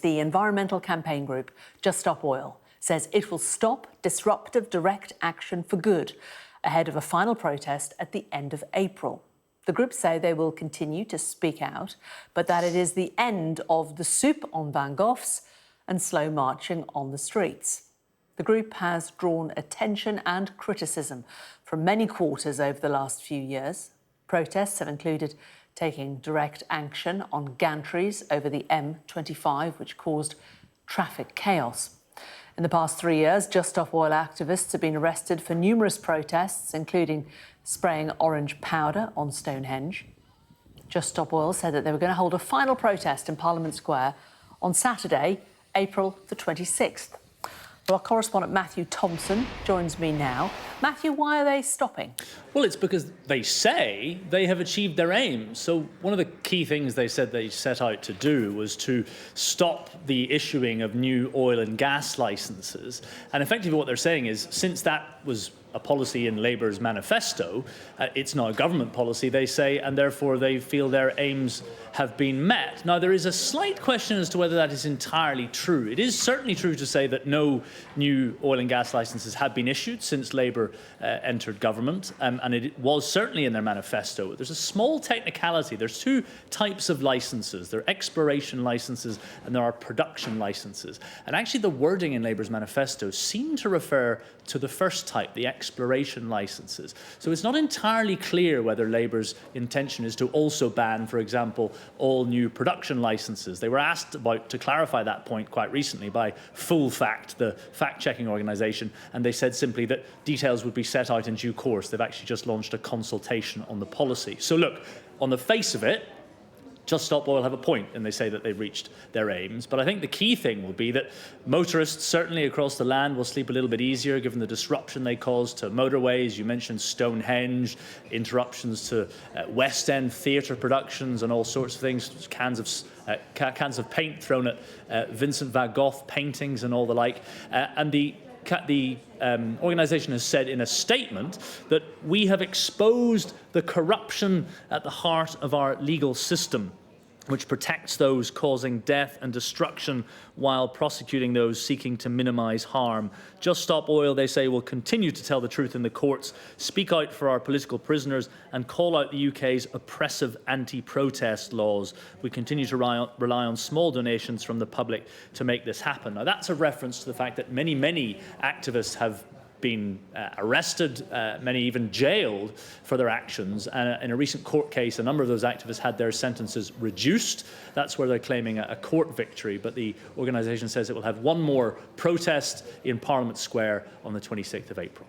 the environmental campaign group Just Stop Oil says it will stop disruptive direct action for good ahead of a final protest at the end of April. The group say they will continue to speak out, but that it is the end of the soup on Van Goghs and slow marching on the streets. The group has drawn attention and criticism from many quarters over the last few years. Protests have included taking direct action on gantries over the M25, which caused traffic chaos. In the past 3 years, Just Stop Oil activists have been arrested for numerous protests, including spraying orange powder on Stonehenge. Just Stop Oil said that they were going to hold a final protest in Parliament Square on Saturday, April the 26th. Well, our correspondent Matthew Thompson joins me now. Matthew, why are they stopping? Well, it's because they say they have achieved their aims. So one of the key things they said they set out to do was to stop the issuing of new oil and gas licences. And effectively what they're saying is, since that was a policy in Labour's manifesto, it's not a government policy, they say, and therefore they feel their aims have been met. Now, there is a slight question as to whether that is entirely true. It is certainly true to say that no new oil and gas licences have been issued since Labour entered government, and it was certainly in their manifesto. There's a small technicality. There's two types of licences. There are exploration licences and there are production licences. And actually the wording in Labour's manifesto seemed to refer to the first type, the exploration licences. So it's not entirely clear whether Labour's intention is to also ban, for example, all new production licences. They were asked to clarify that point quite recently by Full Fact, the fact-checking organisation, and they said simply that details would be set out in due course. They've actually just launched a consultation on the policy. So look, on the face of it, Just Stop Oil have a point, and they say that they've reached their aims. But I think the key thing will be that motorists, certainly across the land, will sleep a little bit easier given the disruption they cause to motorways. You mentioned Stonehenge, interruptions to West End theatre productions and all sorts of things, cans of paint thrown at Vincent van Gogh paintings and all the like. And the organisation has said in a statement that we have exposed the corruption at the heart of our legal system, which protects those causing death and destruction while prosecuting those seeking to minimise harm. Just Stop Oil, they say, will continue to tell the truth in the courts, speak out for our political prisoners and call out the UK's oppressive anti-protest laws. We continue to rely on small donations from the public to make this happen. Now, that's a reference to the fact that many activists have been arrested, many even jailed for their actions. And in a recent court case, a number of those activists had their sentences reduced. That's where they're claiming a court victory. But the organisation says it will have one more protest in Parliament Square on the 26th of April.